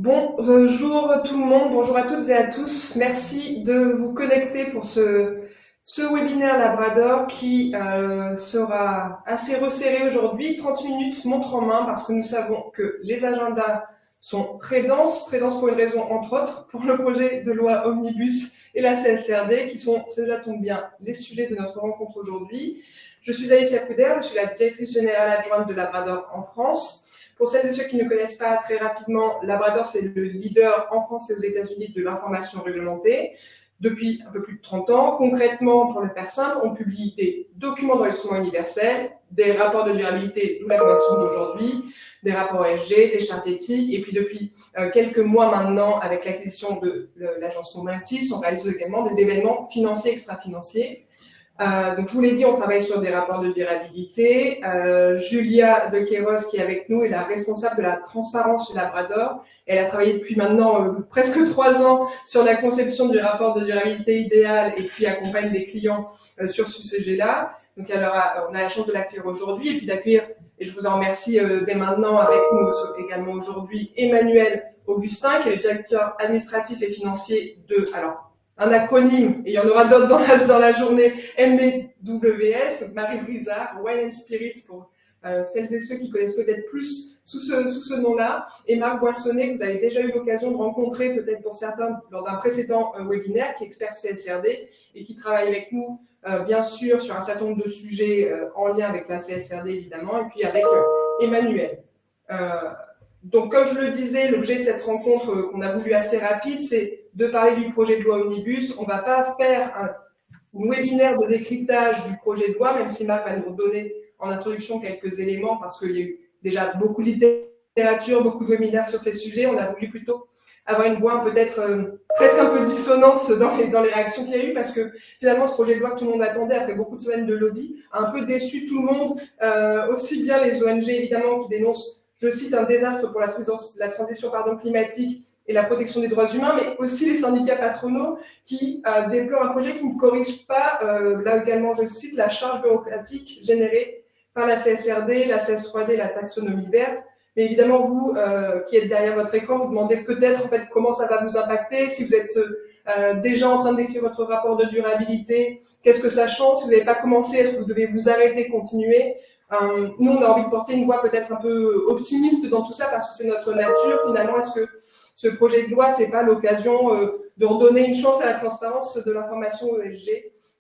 Bonjour tout le monde, bonjour à toutes et à tous. Merci de vous connecter pour ce webinaire Labrador qui sera assez resserré aujourd'hui, 30 minutes montre en main parce que nous savons que les agendas sont très denses pour une raison entre autres, pour le projet de loi Omnibus et la CSRD qui sont, cela tombe bien, les sujets de notre rencontre aujourd'hui. Je suis Alicia Couder, je suis la directrice générale adjointe de Labrador en France. Pour celles et ceux qui ne connaissent pas très rapidement, Labrador, c'est le leader en France et aux États-Unis de l'information réglementée depuis un peu plus de 30 ans. Concrètement, pour le faire simple, on publie des documents d'enregistrement universel, des rapports de durabilité, d'où la convention d'aujourd'hui, des rapports ESG, des chartes éthiques, et puis depuis quelques mois maintenant, avec l'acquisition de l'agence Momentis, on réalise également des événements financiers, extra-financiers. Donc, je vous l'ai dit, on travaille sur des rapports de durabilité. Julia De Queiroz, qui est avec nous, est la responsable de la transparence chez Labrador. Elle a travaillé depuis maintenant presque 3 ans sur la conception du rapport de durabilité idéal et puis accompagne des clients sur ce sujet-là. Donc, on a la chance de l'accueillir aujourd'hui et puis d'accueillir, et je vous en remercie dès maintenant avec nous également aujourd'hui, Emmanuel Augustin, qui est le directeur administratif et financier un acronyme, et il y en aura d'autres dans la journée, MBWS, donc Marie Brizard, Wine and Spirit pour celles et ceux qui connaissent peut-être plus sous ce nom-là, et Marc Boissonnet, que vous avez déjà eu l'occasion de rencontrer peut-être pour certains lors d'un précédent webinaire, qui est expert CSRD et qui travaille avec nous, bien sûr, sur un certain nombre de sujets en lien avec la CSRD, évidemment, et puis avec Emmanuel. Donc, comme je le disais, l'objet de cette rencontre qu'on a voulu assez rapide, c'est de parler du projet de loi Omnibus. On ne va pas faire un webinaire de décryptage du projet de loi, même si Marc va nous donner en introduction quelques éléments, parce qu'il y a eu déjà beaucoup de littérature, beaucoup de webinaires sur ces sujets. On a voulu plutôt avoir une voix peut-être presque un peu dissonante dans les réactions qu'il y a eu, parce que finalement, ce projet de loi que tout le monde attendait, après beaucoup de semaines de lobby, a un peu déçu tout le monde, aussi bien les ONG, évidemment, qui dénoncent, je cite, un désastre pour la transition climatique et la protection des droits humains, mais aussi les syndicats patronaux qui déplorent un projet qui ne corrige pas, là également je cite, la charge bureaucratique générée par la CSRD, la CS3D, la taxonomie verte. Mais évidemment, vous qui êtes derrière votre écran, vous demandez peut-être en fait comment ça va vous impacter, si vous êtes déjà en train d'écrire votre rapport de durabilité, qu'est-ce que ça change, si vous n'avez pas commencé, est-ce que vous devez vous arrêter, continuer. Nous, on a envie de porter une voix peut-être un peu optimiste dans tout ça parce que c'est notre nature. Finalement, est-ce que ce projet de loi, c'est pas l'occasion de redonner une chance à la transparence de l'information ESG?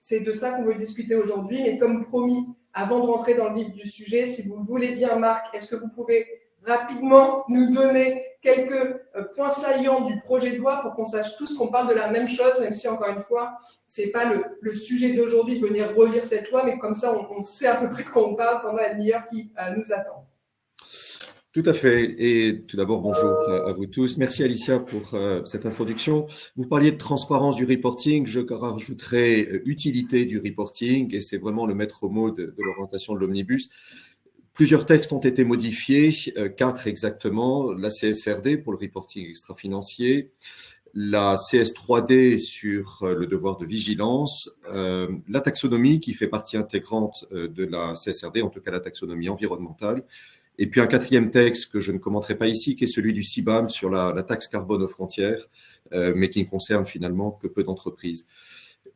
C'est de ça qu'on veut discuter aujourd'hui. Mais comme promis, avant de rentrer dans le vif du sujet, si vous le voulez bien, Marc, est-ce que vous pouvez rapidement nous donner quelques points saillants du projet de loi pour qu'on sache tous qu'on parle de la même chose, même si, encore une fois, c'est pas le sujet d'aujourd'hui de venir relire cette loi, mais comme ça, on sait à peu près de quoi on parle pendant la demi-heure qui nous attend. Tout à fait. Et tout d'abord, bonjour à vous tous. Merci Alicia pour cette introduction. Vous parliez de transparence du reporting. Je rajouterai utilité du reporting et c'est vraiment le maître mot de l'orientation de l'Omnibus. Plusieurs textes ont été modifiés, 4 exactement. La CSRD pour le reporting extra-financier, la CS3D sur le devoir de vigilance, la taxonomie qui fait partie intégrante de la CSRD, en tout cas la taxonomie environnementale, et puis un 4e texte que je ne commenterai pas ici, qui est celui du CBAM sur la taxe carbone aux frontières, mais qui ne concerne finalement que peu d'entreprises.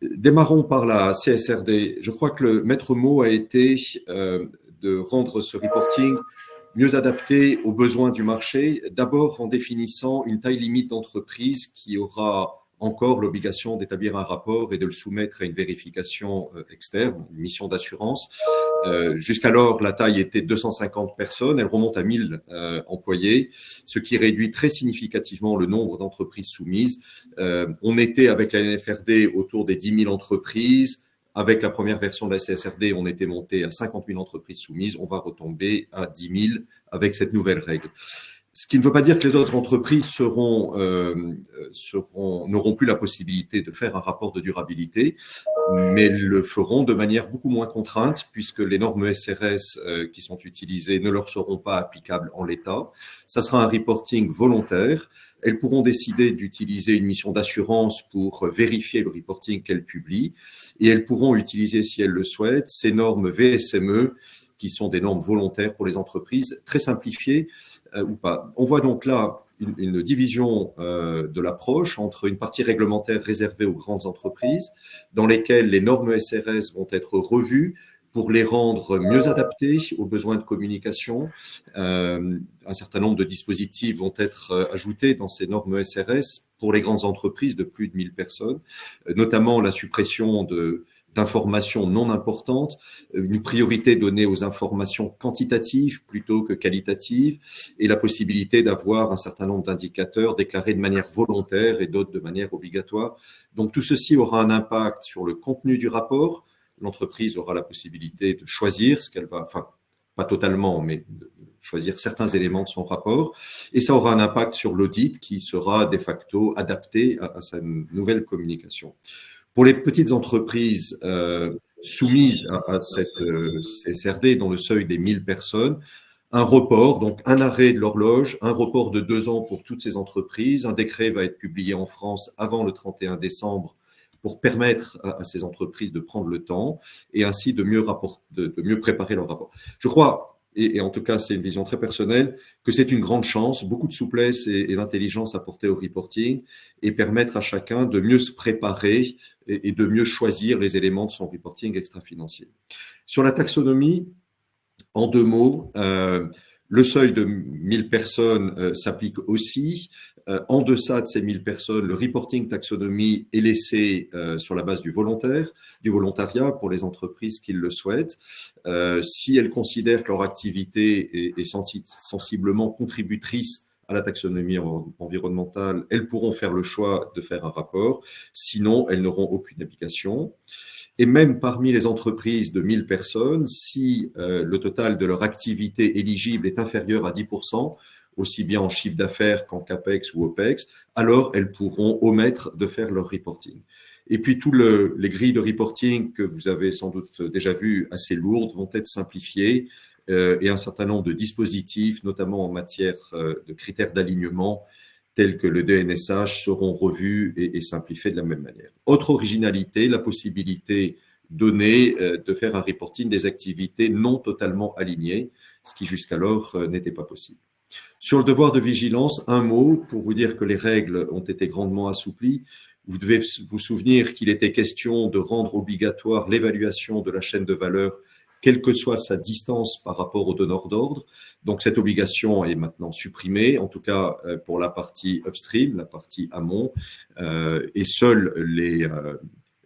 Démarrons par la CSRD. Je crois que le maître mot a été de rendre ce reporting mieux adapté aux besoins du marché, d'abord en définissant une taille limite d'entreprise qui aura encore l'obligation d'établir un rapport et de le soumettre à une vérification externe, une mission d'assurance. Jusqu'alors, la taille était 250 personnes, elle remonte à 1000 employés, ce qui réduit très significativement le nombre d'entreprises soumises. On était avec la NFRD autour des 10 000 entreprises. Avec la première version de la CSRD, on était monté à 50 000 entreprises soumises. On va retomber à 10 000 avec cette nouvelle règle. Ce qui ne veut pas dire que les autres entreprises n'auront plus la possibilité de faire un rapport de durabilité, mais elles le feront de manière beaucoup moins contrainte puisque les normes SRS qui sont utilisées ne leur seront pas applicables en l'état. Ça sera un reporting volontaire. Elles pourront décider d'utiliser une mission d'assurance pour vérifier le reporting qu'elles publient et elles pourront utiliser, si elles le souhaitent, ces normes VSME qui sont des normes volontaires pour les entreprises, très simplifiées ou pas. On voit donc là une division de l'approche entre une partie réglementaire réservée aux grandes entreprises, dans lesquelles les normes SRS vont être revues pour les rendre mieux adaptées aux besoins de communication. Un certain nombre de dispositifs vont être ajoutés dans ces normes SRS pour les grandes entreprises de plus de 1000 personnes, notamment la suppression d'informations non importantes, une priorité donnée aux informations quantitatives plutôt que qualitatives, et la possibilité d'avoir un certain nombre d'indicateurs déclarés de manière volontaire et d'autres de manière obligatoire. Donc tout ceci aura un impact sur le contenu du rapport. L'entreprise aura la possibilité de choisir ce qu'elle va, enfin pas totalement, mais de choisir certains éléments de son rapport, et ça aura un impact sur l'audit qui sera de facto adapté à sa nouvelle communication. Pour les petites entreprises soumises à cette CSRD, dans le seuil des 1000 personnes, un report, donc un arrêt de l'horloge, un report de 2 ans pour toutes ces entreprises. Un décret va être publié en France avant le 31 décembre pour permettre à ces entreprises de prendre le temps et ainsi de mieux préparer leur rapport. Je crois, et en tout cas c'est une vision très personnelle, que c'est une grande chance, beaucoup de souplesse et d'intelligence apportée au reporting et permettre à chacun de mieux se préparer et de mieux choisir les éléments de son reporting extra-financier. Sur la taxonomie, en 2 mots, le seuil de 1000 personnes s'applique aussi. En deçà de ces 1000 personnes, le reporting taxonomie est laissé sur la base du volontariat pour les entreprises qui le souhaitent. Si elles considèrent que leur activité est sensiblement contributrice à la taxonomie environnementale, elles pourront faire le choix de faire un rapport. Sinon, elles n'auront aucune application. Et même parmi les entreprises de 1000 personnes, si le total de leur activité éligible est inférieur à 10%, aussi bien en chiffre d'affaires qu'en CAPEX ou OPEX, alors elles pourront omettre de faire leur reporting. Et puis, les grilles de reporting que vous avez sans doute déjà vues, assez lourdes, vont être simplifiées et un certain nombre de dispositifs, notamment en matière de critères d'alignement, tels que le DNSH, seront revus et simplifiés de la même manière. Autre originalité, la possibilité donnée de faire un reporting des activités non totalement alignées, ce qui jusqu'alors n'était pas possible. Sur le devoir de vigilance, un mot pour vous dire que les règles ont été grandement assouplies. Vous devez vous souvenir qu'il était question de rendre obligatoire l'évaluation de la chaîne de valeur, quelle que soit sa distance par rapport au donneur d'ordre. Donc, cette obligation est maintenant supprimée, en tout cas pour la partie upstream, la partie amont, et seuls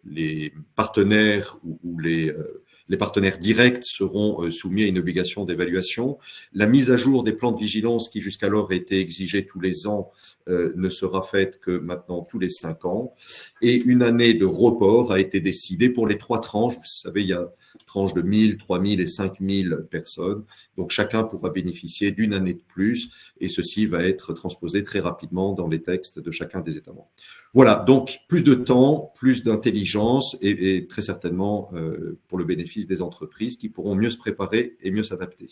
les partenaires ou les partenaires directs seront soumis à une obligation d'évaluation. La mise à jour des plans de vigilance qui jusqu'alors étaient exigés tous les ans ne sera faite que maintenant tous les 5 ans. Et une année de report a été décidée pour les 3 tranches. Vous savez, il y a tranches de 1000, 3000 et 5000 personnes. Donc, chacun pourra bénéficier d'une année de plus et ceci va être transposé très rapidement dans les textes de chacun des États membres. Voilà, donc plus de temps, plus d'intelligence et très certainement pour le bénéfice des entreprises qui pourront mieux se préparer et mieux s'adapter.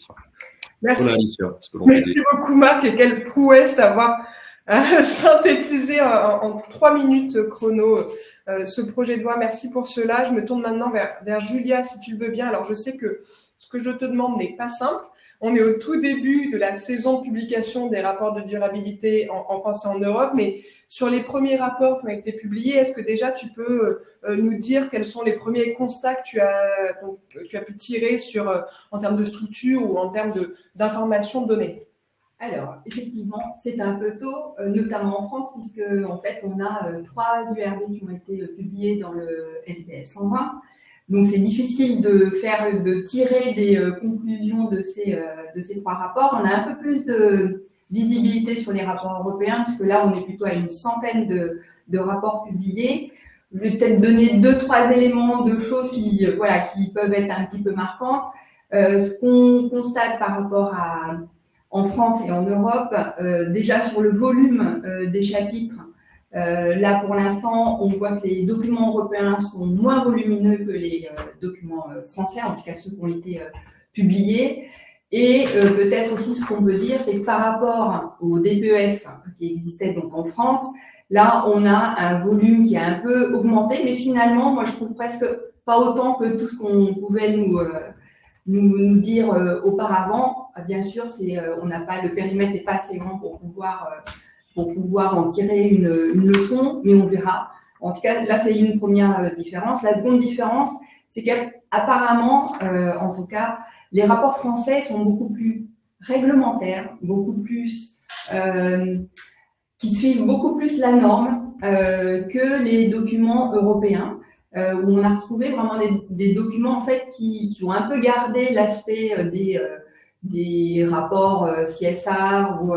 Merci. Voilà, Alicia, merci beaucoup Marc et quelle prouesse d'avoir synthétisé en 3 minutes chrono ce projet de loi. Merci pour cela. Je me tourne maintenant vers Julia si tu le veux bien. Alors je sais que ce que je te demande n'est pas simple. On est au tout début de la saison de publication des rapports de durabilité en France et en Europe, mais sur les premiers rapports qui ont été publiés, est-ce que déjà tu peux nous dire quels sont les premiers constats que tu as pu tirer en termes de structure ou en termes d'informations données? Alors, effectivement, c'est un peu tôt, notamment en France, puisque en fait, on a 3 URD qui ont été publiés dans le SBS 120. Donc, c'est difficile de tirer des conclusions de ces 3 rapports. On a un peu plus de visibilité sur les rapports européens, puisque là, on est plutôt à une centaine de rapports publiés. Je vais peut-être donner 2-3 éléments de choses qui peuvent être un petit peu marquantes. Ce qu'on constate par rapport en France et en Europe, déjà sur le volume des chapitres, là pour l'instant, on voit que les documents européens sont moins volumineux que les documents français, en tout cas ceux qui ont été publiés. Et peut-être aussi ce qu'on peut dire, c'est que par rapport au DPEF qui existait donc en France, là on a un volume qui a un peu augmenté, mais finalement, moi je trouve presque pas autant que tout ce qu'on pouvait nous dire auparavant. Bien sûr, le périmètre n'est pas assez grand pour pouvoir pour pouvoir en tirer une leçon, mais on verra. En tout cas, là, c'est une première différence. La seconde différence, c'est qu'apparemment, en tout cas, les rapports français sont beaucoup plus réglementaires, beaucoup plus qui suivent beaucoup plus la norme que les documents européens, où on a retrouvé vraiment des documents en fait qui ont un peu gardé l'aspect des rapports CSR ou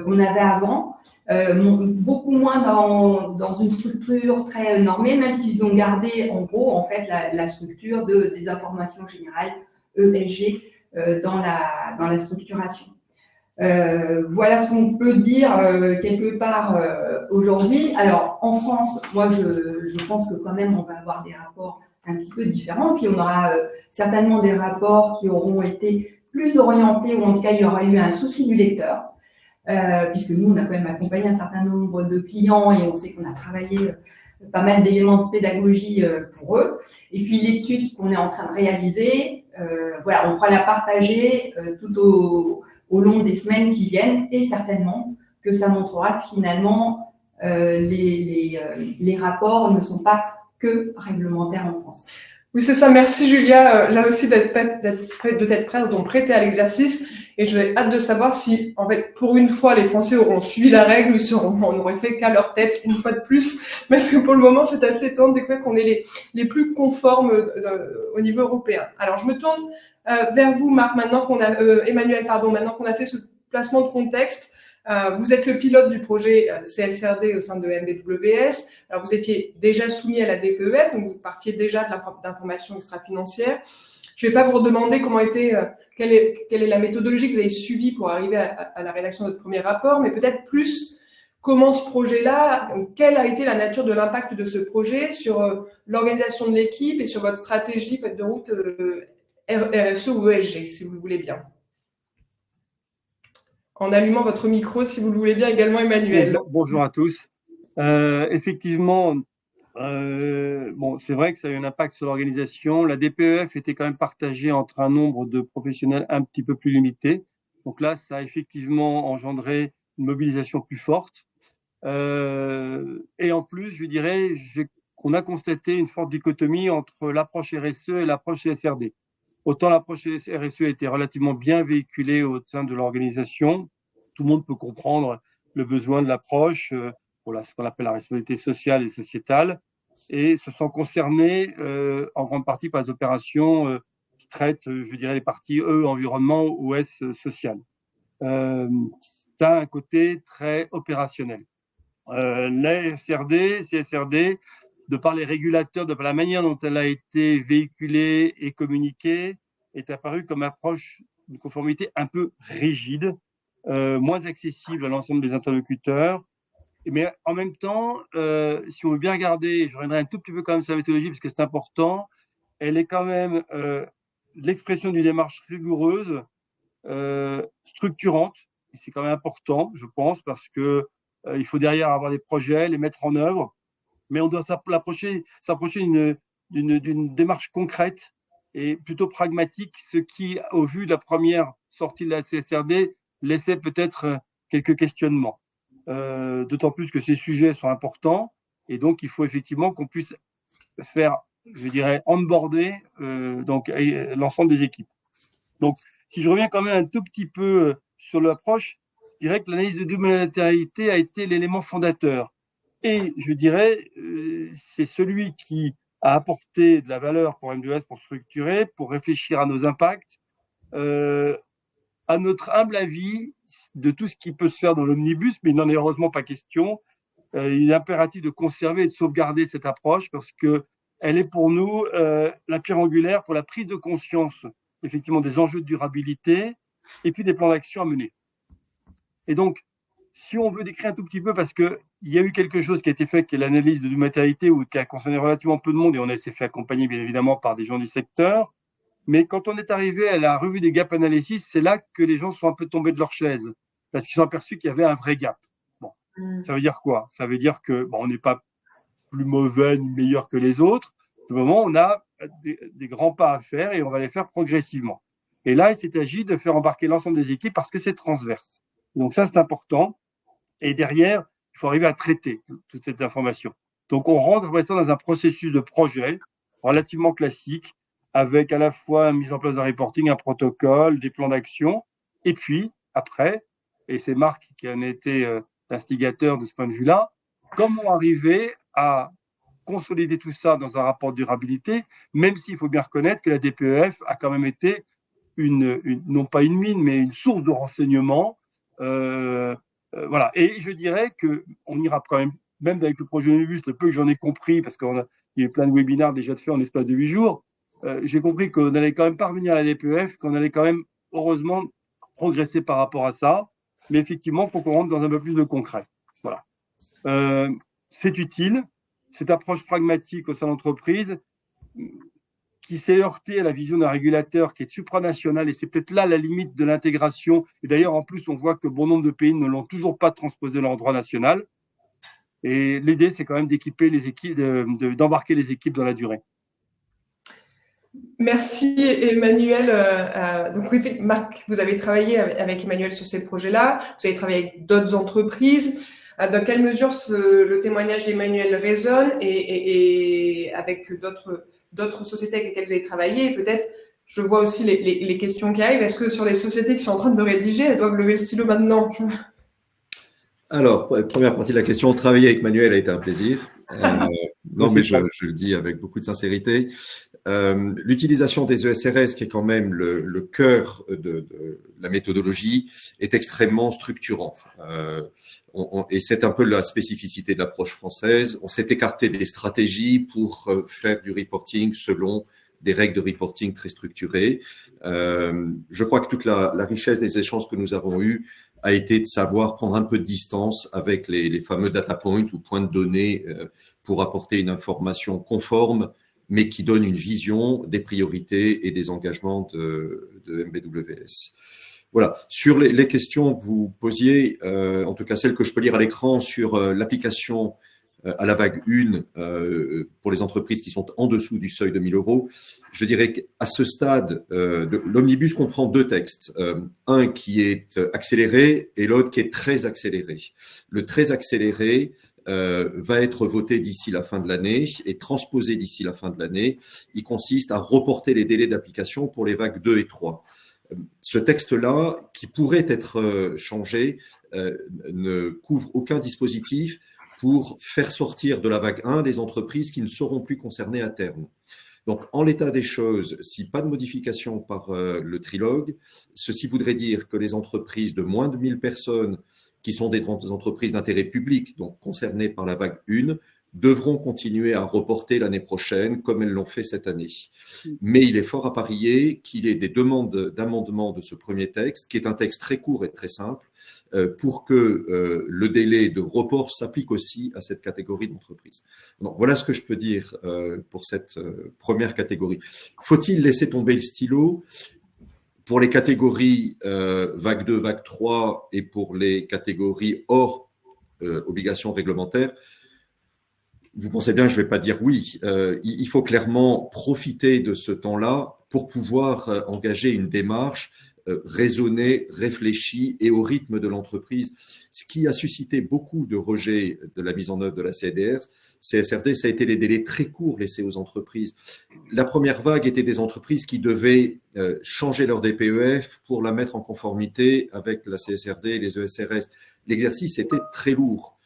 qu'on avait avant, beaucoup moins dans une structure très normée, même s'ils ont gardé en gros en fait la structure des informations générales ESG dans la structuration. Voilà ce qu'on peut dire quelque part aujourd'hui. Alors en France, moi je pense que quand même on va avoir des rapports un petit peu différents, puis on aura certainement des rapports qui auront été plus orientés, ou en tout cas il y aura eu un souci du lecteur, puisque nous on a quand même accompagné un certain nombre de clients et on sait qu'on a travaillé pas mal d'éléments de pédagogie pour eux. Et puis l'étude qu'on est en train de réaliser, voilà, on pourra la partager tout au long des semaines qui viennent, et certainement que ça montrera que finalement les rapports ne sont pas que réglementaires en France. Oui, c'est ça. Merci Julia, là aussi de t'être prête, donc prêtée à l'exercice. Et j'ai hâte de savoir si, en fait, pour une fois, les Français auront suivi la règle ou on n'aurait fait qu'à leur tête une fois de plus. Parce que pour le moment, c'est assez étonnant de découvrir qu'on est les plus conformes au niveau européen. Alors, je me tourne vers vous, Marc, Emmanuel, maintenant qu'on a fait ce placement de contexte. Vous êtes le pilote du projet CSRD au sein de MBWS. Alors, vous étiez déjà soumis à la DPEF, donc vous partiez déjà d'informations extra-financières. Je ne vais pas vous redemander quelle est la méthodologie que vous avez suivie pour arriver à la rédaction de votre premier rapport, mais peut-être plus comment ce projet-là, quelle a été la nature de l'impact de ce projet sur l'organisation de l'équipe et sur votre stratégie de route RSE ou ESG, si vous le voulez bien. En allumant votre micro, si vous le voulez bien également, Emmanuel. Bonjour à tous. Effectivement, c'est vrai que ça a eu un impact sur l'organisation. La DPEF était quand même partagée entre un nombre de professionnels un petit peu plus limité. Donc là, ça a effectivement engendré une mobilisation plus forte. Et en plus, je dirais qu'on a constaté une forte dichotomie entre l'approche RSE et l'approche CSRD. Autant l'approche RSE était relativement bien véhiculée au sein de l'organisation. Tout le monde peut comprendre le besoin de l'approche pour ce qu'on appelle la responsabilité sociale et sociétale, et se sont concernés en grande partie par les opérations qui traitent, je dirais, les parties E, environnement ou S, social. Ça a un côté très opérationnel. La CSRD, de par les régulateurs, de par la manière dont elle a été véhiculée et communiquée, est apparue comme approche de conformité un peu rigide, moins accessible à l'ensemble des interlocuteurs. Mais en même temps, si on veut bien regarder, je reviendrai un tout petit peu quand même sur la méthodologie parce que c'est important, elle est quand même l'expression d'une démarche rigoureuse, structurante, et c'est quand même important, je pense, parce que il faut derrière avoir des projets, les mettre en œuvre, mais on doit s'approcher d'une démarche concrète et plutôt pragmatique, ce qui, au vu de la première sortie de la CSRD, laissait peut-être quelques questionnements. D'autant plus que ces sujets sont importants, et donc il faut effectivement qu'on puisse faire, je dirais, onboarder l'ensemble des équipes. Donc, si je reviens quand même un tout petit peu sur l'approche, je dirais que l'analyse de double matérialité a été l'élément fondateur. Et je dirais, c'est celui qui a apporté de la valeur pour MBWS, pour structurer, pour réfléchir à nos impacts. À notre humble avis, de tout ce qui peut se faire dans l'omnibus, mais il n'en est heureusement pas question, il est impératif de conserver et de sauvegarder cette approche parce qu'elle est pour nous la pierre angulaire pour la prise de conscience effectivement des enjeux de durabilité et puis des plans d'action à mener. Et donc, si on veut décrire un tout petit peu, parce qu'il y a eu quelque chose qui a été fait, qui est l'analyse de matérialité, ou qui a concerné relativement peu de monde, et on s'est fait accompagner bien évidemment par des gens du secteur, mais quand on est arrivé à la revue des gap analysis, c'est là que les gens sont un peu tombés de leur chaise, parce qu'ils ont aperçu qu'il y avait un vrai gap. Bon, ça veut dire quoi? Ça veut dire que on n'est pas plus mauvais ni meilleur que les autres. Au moment, on a des grands pas à faire et on va les faire progressivement. Et là, il s'est agi de faire embarquer l'ensemble des équipes parce que c'est transverse. Donc ça, c'est important. Et derrière, il faut arriver à traiter toute cette information. Donc, on rentre après ça dans un processus de projet relativement classique, avec à la fois une mise en place d'un reporting, un protocole, des plans d'action, et puis après, et c'est Marc qui en a été l'instigateur de ce point de vue-là, comment arriver à consolider tout ça dans un rapport de durabilité, même s'il faut bien reconnaître que la DPEF a quand même été non pas une mine, mais une source de renseignements. Voilà. Et je dirais qu'on ira quand même avec le projet Omnibus, le peu que j'en ai compris, parce qu'il y a eu plein de webinaires déjà de fait en espace de 8 jours, j'ai compris qu'on allait quand même parvenir à la DPEF, qu'on allait quand même, heureusement, progresser par rapport à ça. Mais effectivement, il faut qu'on rentre dans un peu plus de concret. Voilà. C'est utile. Cette approche pragmatique au sein de l'entreprise qui s'est heurtée à la vision d'un régulateur qui est supranational, et c'est peut-être là la limite de l'intégration. Et d'ailleurs, en plus, on voit que bon nombre de pays ne l'ont toujours pas transposé dans leur droit national. Et l'idée, c'est quand même d'équiper les équipes, d'embarquer les équipes dans la durée. Merci Emmanuel. Donc oui, Marc, vous avez travaillé avec Emmanuel sur ces projets-là. Vous avez travaillé avec d'autres entreprises. Dans quelle mesure le témoignage d'Emmanuel résonne et avec d'autres sociétés avec lesquelles vous avez travaillé? Et peut-être, je vois aussi les questions qui arrivent. Est-ce que sur les sociétés qui sont en train de rédiger, elles doivent lever le stylo maintenant? Alors, première partie de la question, travailler avec Manuel a été un plaisir. Non, mais je le dis avec beaucoup de sincérité. L'utilisation des ESRS, qui est quand même le cœur de la méthodologie, est extrêmement structurant. Et c'est un peu la spécificité de l'approche française. On s'est écarté des stratégies pour faire du reporting selon des règles de reporting très structurées. Je crois que toute la richesse des échanges que nous avons eus a été de savoir prendre un peu de distance avec les fameux data points ou points de données pour apporter une information conforme, mais qui donne une vision des priorités et des engagements de MBWS. Voilà. Sur les questions que vous posiez, en tout cas celles que je peux lire à l'écran sur l'application à la vague 1 pour les entreprises qui sont en dessous du seuil de 1 000 €, je dirais qu'à ce stade, l'Omnibus comprend deux textes. Un qui est accéléré et l'autre qui est très accéléré. Le très accéléré va être voté d'ici la fin de l'année et transposé d'ici la fin de l'année. Il consiste à reporter les délais d'application pour les vagues 2 et 3. Ce texte-là, qui pourrait être changé, ne couvre aucun dispositif pour faire sortir de la vague 1 les entreprises qui ne seront plus concernées à terme. Donc, en l'état des choses, si pas de modification par le trilogue, ceci voudrait dire que les entreprises de moins de 1000 personnes qui sont des entreprises d'intérêt public, donc concernées par la vague 1, devront continuer à reporter l'année prochaine comme elles l'ont fait cette année. Mais il est fort à parier qu'il y ait des demandes d'amendement de ce premier texte, qui est un texte très court et très simple, pour que le délai de report s'applique aussi à cette catégorie d'entreprises. Donc, voilà ce que je peux dire pour cette première catégorie. Faut-il laisser tomber le stylo? Pour les catégories vague 2, vague 3 et pour les catégories hors obligations réglementaires, vous pensez bien que je ne vais pas dire oui. Il faut clairement profiter de ce temps-là pour pouvoir engager une démarche raisonnée, réfléchie et au rythme de l'entreprise. Ce qui a suscité beaucoup de rejets de la mise en œuvre de la CSRD, ça a été les délais très courts laissés aux entreprises. La première vague était des entreprises qui devaient changer leur DPEF pour la mettre en conformité avec la CSRD et les ESRS. L'exercice était très lourd.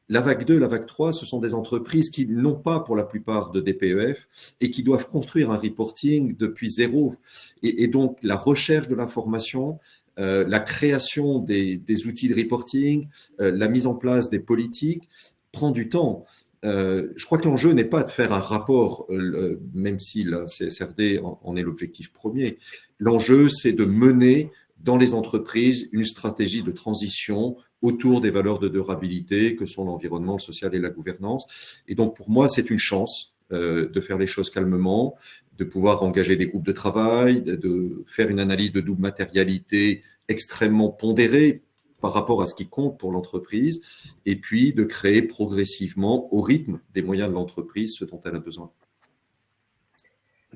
La vague 2, la vague 3, ce sont des entreprises qui n'ont pas pour la plupart de DPEF et qui doivent construire un reporting depuis zéro. Et donc, la recherche de l'information, la création des outils de reporting, la mise en place des politiques prend du temps. Je crois que l'enjeu n'est pas de faire un rapport, même si la CSRD en est l'objectif premier. L'enjeu, c'est de mener dans les entreprises une stratégie de transition autour des valeurs de durabilité que sont l'environnement, le social et la gouvernance. Et donc, pour moi, c'est une chance de faire les choses calmement, de pouvoir engager des groupes de travail, de faire une analyse de double matérialité extrêmement pondérée par rapport à ce qui compte pour l'entreprise, et puis de créer progressivement, au rythme des moyens de l'entreprise, ce dont elle a besoin.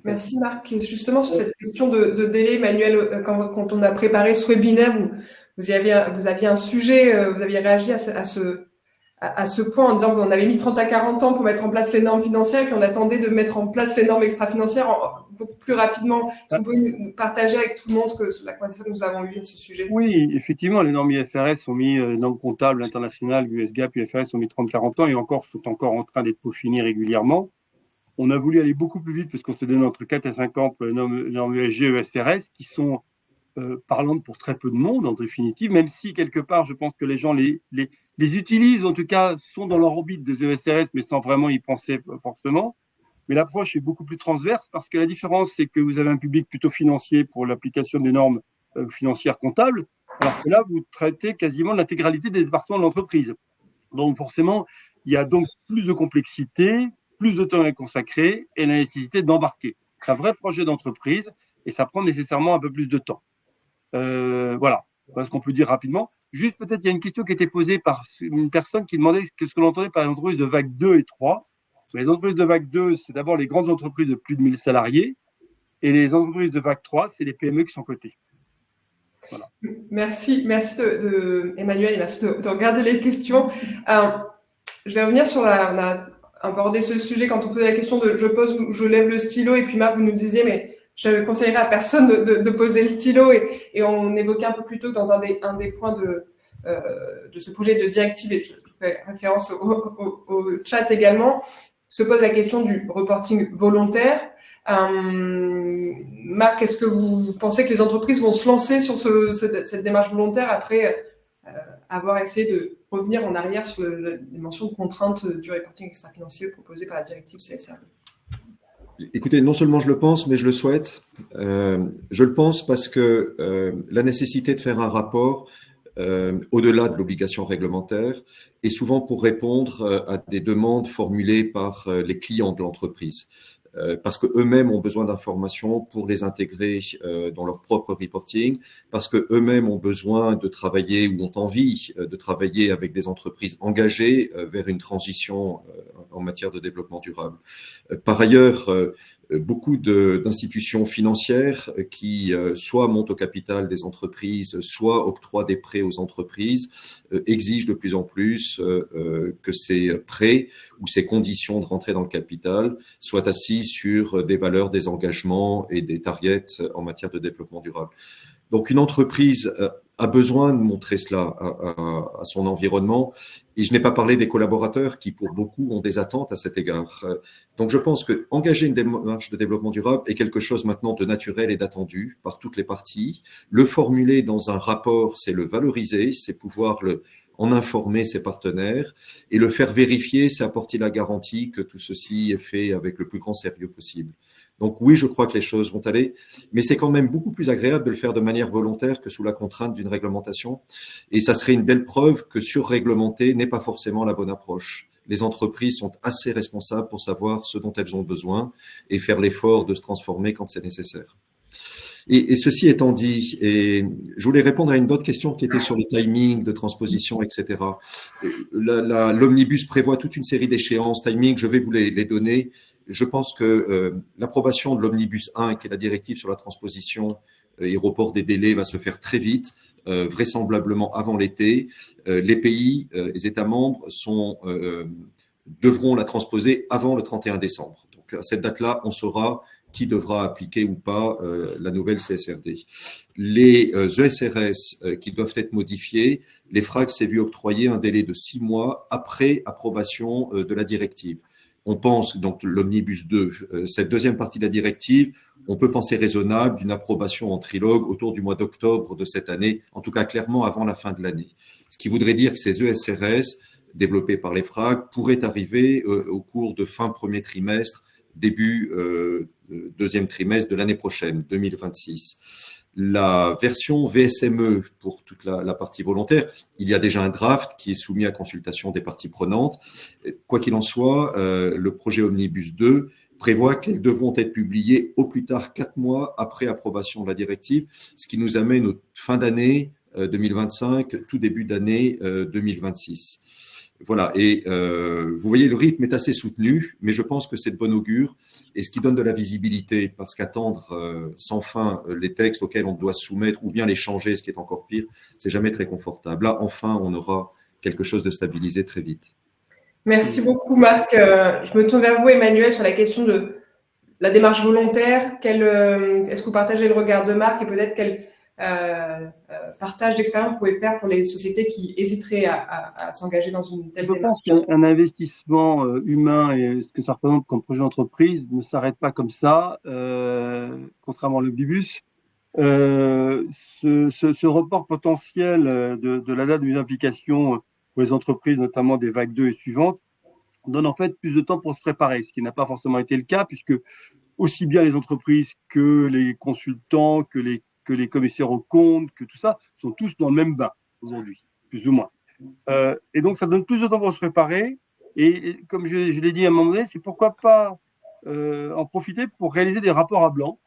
Merci Marc. Et justement, sur cette question de délai, Emmanuel, quand on a préparé ce webinaire, vous aviez un sujet, vous aviez réagi à ce point en disant qu'on avait mis 30 à 40 ans pour mettre en place les normes financières et puis on attendait de mettre en place les normes extra-financières beaucoup plus rapidement. Est-ce que vous pouvez nous partager avec tout le monde la conversation que nous avons eue à ce sujet? Oui, effectivement, les normes IFRS sont mis, les normes comptables internationales, US GAAP, UFRS sont mis 30-40 ans et sont encore en train d'être peaufinées régulièrement. On a voulu aller beaucoup plus vite parce qu'on se donne entre 4 et 5 ans pour les normes ESG, ESRS qui sont parlantes pour très peu de monde en définitive, même si quelque part, je pense que les gens les utilisent, ou en tout cas sont dans leur orbite des ESRS, mais sans vraiment y penser forcément. Mais l'approche est beaucoup plus transverse parce que la différence, c'est que vous avez un public plutôt financier pour l'application des normes financières comptables, alors que là, vous traitez quasiment l'intégralité des départements de l'entreprise. Donc forcément, il y a donc plus de complexité, plus de temps à consacrer et la nécessité d'embarquer. C'est un vrai projet d'entreprise et ça prend nécessairement un peu plus de temps. Voilà ce qu'on peut dire rapidement. Juste peut-être, il y a une question qui a été posée par une personne qui demandait ce que l'on entendait par les entreprises de vague 2 et 3. Les entreprises de vague 2, c'est d'abord les grandes entreprises de plus de 1000 salariés et les entreprises de vague 3, c'est les PME qui sont cotées. Voilà. Merci Emmanuel, et merci de regarder les questions. Je vais revenir on a abordé ce sujet quand on posait la question de je lève le stylo et puis Marc, vous nous disiez, mais je conseillerais à personne de poser le stylo et on évoquait un peu plus tôt dans un des points de ce projet de directive, et je fais référence au chat également, se pose la question du reporting volontaire. Marc, est-ce que vous pensez que les entreprises vont se lancer sur cette démarche volontaire après avoir essayé de revenir en arrière sur la dimension de contrainte du reporting extra-financier proposé par la directive CSRD? Écoutez, non seulement je le pense, mais je le souhaite. Je le pense parce que la nécessité de faire un rapport au-delà de l'obligation réglementaire est souvent pour répondre à des demandes formulées par les clients de l'entreprise. Parce qu'eux-mêmes ont besoin d'informations pour les intégrer dans leur propre reporting, parce qu'eux-mêmes ont besoin de travailler ou ont envie de travailler avec des entreprises engagées vers une transition en matière de développement durable. Par ailleurs, beaucoup d'institutions financières qui soit montent au capital des entreprises, soit octroient des prêts aux entreprises, exigent de plus en plus que ces prêts ou ces conditions de rentrée dans le capital soient assises sur des valeurs, des engagements et des targets en matière de développement durable. Donc une entreprise a besoin de montrer cela à son environnement. Et je n'ai pas parlé des collaborateurs qui, pour beaucoup, ont des attentes à cet égard. Donc, je pense que engager une démarche de développement durable est quelque chose maintenant de naturel et d'attendu par toutes les parties. Le formuler dans un rapport, c'est le valoriser, c'est pouvoir en informer ses partenaires et le faire vérifier, c'est apporter la garantie que tout ceci est fait avec le plus grand sérieux possible. Donc oui, je crois que les choses vont aller, mais c'est quand même beaucoup plus agréable de le faire de manière volontaire que sous la contrainte d'une réglementation. Et ça serait une belle preuve que surréglementer n'est pas forcément la bonne approche. Les entreprises sont assez responsables pour savoir ce dont elles ont besoin et faire l'effort de se transformer quand c'est nécessaire. Et ceci étant dit, et je voulais répondre à une autre question qui était sur le timing de transposition, etc. L'omnibus prévoit toute une série d'échéances, timing, je vais vous les donner. Je pense que l'approbation de l'omnibus 1, qui est la directive sur la transposition et report des délais, va se faire très vite, vraisemblablement avant l'été. Les pays, les États membres devront la transposer avant le 31 décembre. Donc à cette date-là, on saura qui devra appliquer ou pas la nouvelle CSRD. Les ESRS qui doivent être modifiés, l'EFRAG s'est vu octroyer un délai de 6 mois après approbation de la directive. On pense, donc l'Omnibus 2, cette deuxième partie de la directive, on peut penser raisonnable d'une approbation en trilogue autour du mois d'octobre de cette année, en tout cas clairement avant la fin de l'année. Ce qui voudrait dire que ces ESRS développés par l'EFRAG pourraient arriver au cours de fin premier trimestre, début deuxième trimestre de l'année prochaine, 2026. La version VSME pour toute la partie volontaire, il y a déjà un draft qui est soumis à consultation des parties prenantes. Quoi qu'il en soit, le projet Omnibus 2 prévoit qu'elles devront être publiées au plus tard 4 mois après approbation de la directive, ce qui nous amène au fin d'année 2025, tout début d'année 2026. Voilà, et vous voyez, le rythme est assez soutenu, mais je pense que c'est de bon augure et ce qui donne de la visibilité, parce qu'attendre sans fin les textes auxquels on doit se soumettre ou bien les changer, ce qui est encore pire, c'est jamais très confortable. Là, enfin, on aura quelque chose de stabilisé très vite. Merci beaucoup, Marc. Je me tourne vers vous, Emmanuel, sur la question de la démarche volontaire. Est-ce que vous partagez le regard de Marc et peut-être quel partage d'expérience vous pouvez faire pour les sociétés qui hésiteraient à s'engager dans une telle démarche? Je pense qu'un investissement humain et ce que ça représente comme projet d'entreprise ne s'arrête pas comme ça, contrairement à l'omnibus. Ce report potentiel de la date de mise en application pour les entreprises, notamment des vagues 2 et suivantes, donne en fait plus de temps pour se préparer, ce qui n'a pas forcément été le cas, puisque aussi bien les entreprises que les consultants, que les commissaires aux comptes, que tout ça, sont tous dans le même bain aujourd'hui, plus ou moins. Et donc, ça donne plus de temps pour se préparer. Et comme je l'ai dit à un moment donné, c'est pourquoi pas en profiter pour réaliser des rapports à blanc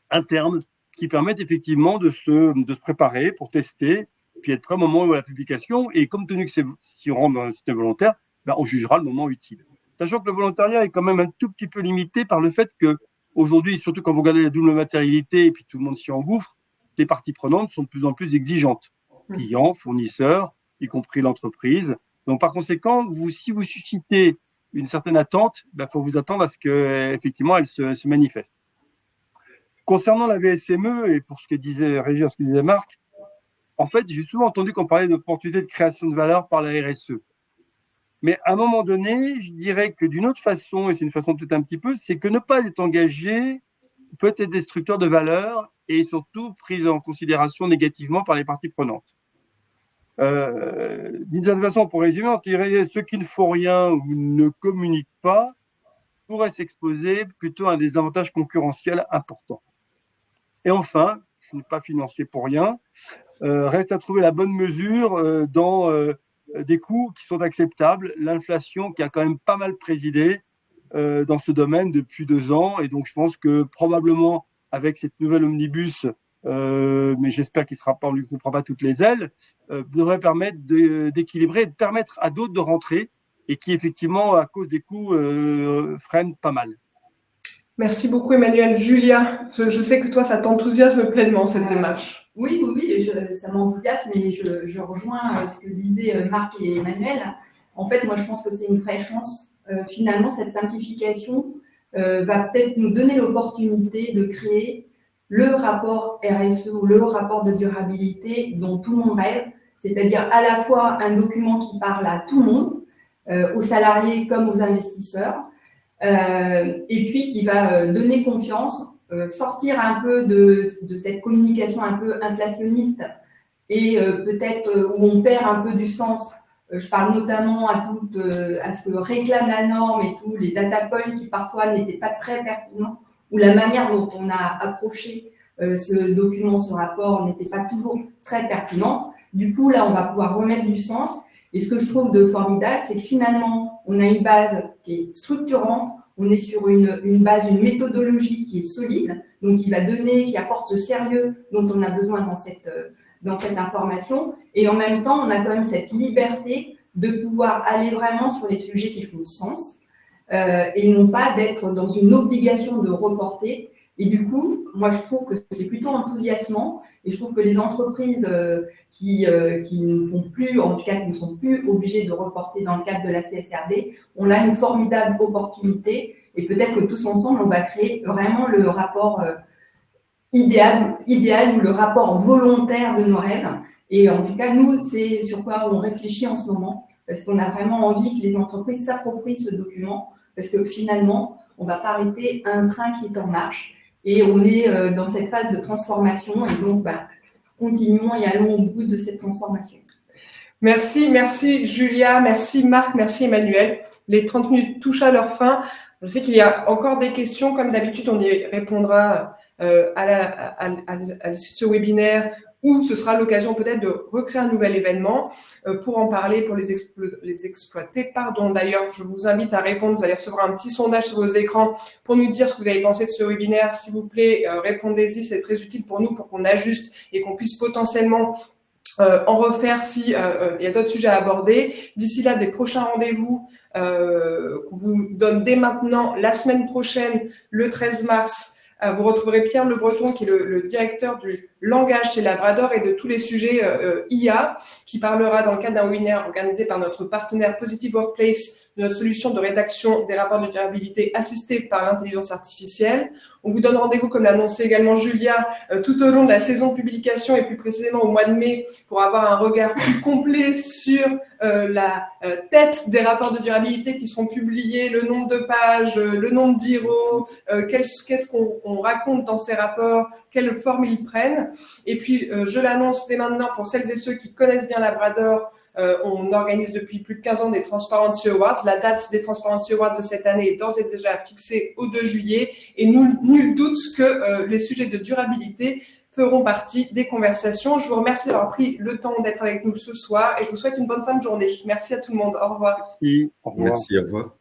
internes qui permettent effectivement de se préparer pour tester, puis être prêt au moment où la publication. Et comme tenu que si on rentre dans un système volontaire, ben, on jugera le moment utile. Sachant que le volontariat est quand même un tout petit peu limité par le fait que aujourd'hui, surtout quand vous regardez la double matérialité et puis tout le monde s'y engouffre, les parties prenantes sont de plus en plus exigeantes. Clients, fournisseurs, y compris l'entreprise. Donc, par conséquent, si vous suscitez une certaine attente, ben, faut vous attendre à ce qu'effectivement, elle se manifeste. Concernant la VSME, et pour ce que disait Régis, ce que disait Marc, en fait, j'ai souvent entendu qu'on parlait d'opportunités de création de valeur par la RSE. Mais à un moment donné, je dirais que d'une autre façon, et c'est une façon peut-être un petit peu, c'est que ne pas être engagé peut être destructeur de valeur et surtout prise en considération négativement par les parties prenantes. D'une certaine façon, pour résumer, on dirait ceux qui ne font rien ou ne communiquent pas pourraient s'exposer plutôt à des avantages concurrentiels importants. Et enfin, je ne suis pas financier pour rien, reste à trouver la bonne mesure dans des coûts qui sont acceptables, l'inflation qui a quand même pas mal présidé dans ce domaine depuis 2 ans, et donc je pense que probablement avec cette nouvelle omnibus, mais j'espère qu'il ne lui coupera pas toutes les ailes, devrait permettre d'équilibrer et de permettre à d'autres de rentrer, et qui effectivement, à cause des coûts, freinent pas mal. Merci beaucoup, Emmanuel. Julia, je sais que toi, ça t'enthousiasme pleinement, cette démarche. Oui, ça m'enthousiasme, et je rejoins ce que disaient Marc et Emmanuel. En fait, moi, je pense que c'est une vraie chance. Finalement, cette simplification va peut-être nous donner l'opportunité de créer le rapport RSE ou le rapport de durabilité dont tout le monde rêve, c'est-à-dire à la fois un document qui parle à tout le monde, aux salariés comme aux investisseurs, et puis qui va donner confiance, sortir un peu de cette communication un peu inflationniste et peut-être où on perd un peu du sens. Je parle notamment à ce que réclame la norme et tous les data points qui parfois n'étaient pas très pertinents, ou la manière dont on a approché ce document, ce rapport n'était pas toujours très pertinent. Du coup, là, on va pouvoir remettre du sens. Et ce que je trouve de formidable, c'est que finalement, on a une base qui est structurante, on est sur une base, une méthodologie qui est solide, donc qui apporte ce sérieux dont on a besoin dans cette information. Et en même temps, on a quand même cette liberté de pouvoir aller vraiment sur les sujets qui font sens, et non pas d'être dans une obligation de reporter. Et du coup, moi, je trouve que c'est plutôt enthousiasmant, et je trouve que les entreprises qui ne font plus, en tout cas qui ne sont plus obligées de reporter dans le cadre de la CSRD, on a une formidable opportunité, et peut-être que tous ensemble, on va créer vraiment le rapport idéal ou le rapport volontaire de nos rêves. Et en tout cas, nous, c'est sur quoi on réfléchit en ce moment, parce qu'on a vraiment envie que les entreprises s'approprient ce document, parce que finalement, on ne va pas arrêter un train qui est en marche. Et on est dans cette phase de transformation, et donc continuons et allons au bout de cette transformation. Merci Julia, merci Marc, merci Emmanuel. Les 30 minutes touchent à leur fin. Je sais qu'il y a encore des questions, comme d'habitude, on y répondra à ce webinaire, où ce sera l'occasion peut-être de recréer un nouvel événement pour en parler, pour les exploiter. D'ailleurs, je vous invite à répondre. Vous allez recevoir un petit sondage sur vos écrans pour nous dire ce que vous avez pensé de ce webinaire. S'il vous plaît, répondez-y, c'est très utile pour nous, pour qu'on ajuste et qu'on puisse potentiellement en refaire si il y a d'autres sujets à aborder. D'ici là, des prochains rendez-vous qu'on vous donne dès maintenant. La semaine prochaine, le 13 mars, vous retrouverez Pierre Le Breton, qui est le directeur du langage chez Labrador et de tous les sujets IA, qui parlera dans le cadre d'un webinaire organisé par notre partenaire Positive Workplace de notre solution de rédaction des rapports de durabilité assistés par l'intelligence artificielle. On vous donne rendez-vous, comme l'a annoncé également Julia, tout au long de la saison de publication et plus précisément au mois de mai pour avoir un regard plus complet sur la tête des rapports de durabilité qui seront publiés, le nombre de pages, le nombre d'IRO, qu'est-ce qu'on raconte dans ces rapports, quelle forme ils prennent. Et puis, je l'annonce dès maintenant pour celles et ceux qui connaissent bien Labrador, on organise depuis plus de 15 ans des Transparency Awards. La date des Transparency Awards de cette année est d'ores et déjà fixée au 2 juillet et nul doute que les sujets de durabilité feront partie des conversations. Je vous remercie d'avoir pris le temps d'être avec nous ce soir et je vous souhaite une bonne fin de journée. Merci à tout le monde. Au revoir. Merci, au revoir. Merci, au revoir.